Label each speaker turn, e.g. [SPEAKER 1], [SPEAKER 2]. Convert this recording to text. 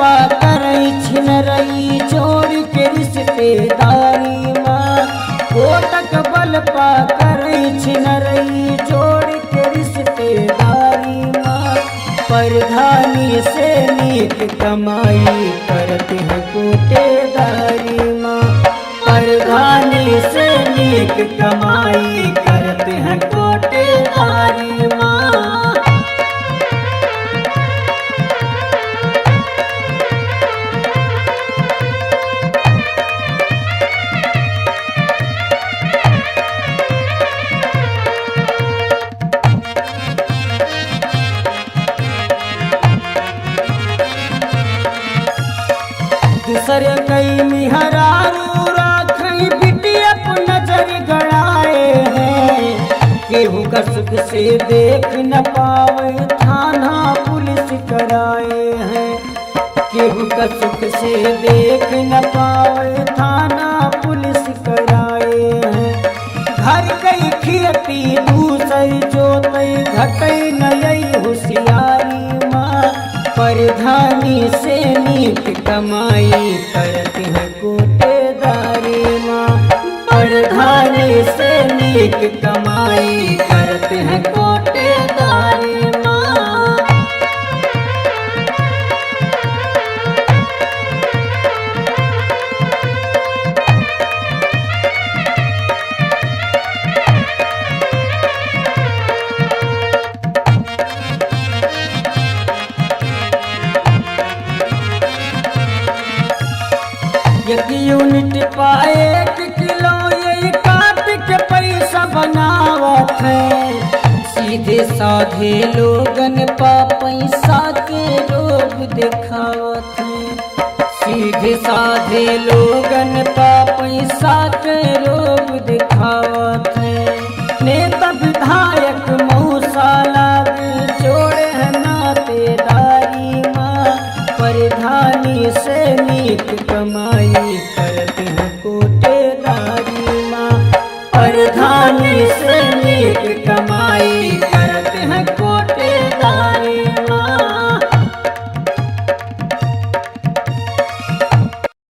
[SPEAKER 1] पा करई छिनरई जोड़ के रिश्तेदारी माँ। कोटक बल पा करई छिनरई जोड़ के रिश्तेदारी माँ। परधानी से नीक कमाई करते हैं कोटेदारी माँ। परधानी से नीक कमाई करते हैं कोटेदारी माँ। दूसरे कई मिहरारू राखई बिटिया पर नजर गड़ाए हैं। केहू का सुख से देख न पावे थाना पुलिस कराए हैं। केहू का सुख से देख न पावे थाना पुलिस कराए हैं। घर कई खेती दूसरी जोतई घटई नई होशियारी माँ। परधानी से नीक कमाई करते हैं कोटेदारी माँ। परधानी से नीक कमाई करते हैं कोटेदारी माँ। एक यूनिट पाए 1 किलो यही काट के पैसा बनावत है। सीधे साधे लोगन पा पैसा के रोग दिखावत है। सीधे साधे लोगन पा पैसा के रोग दिखावत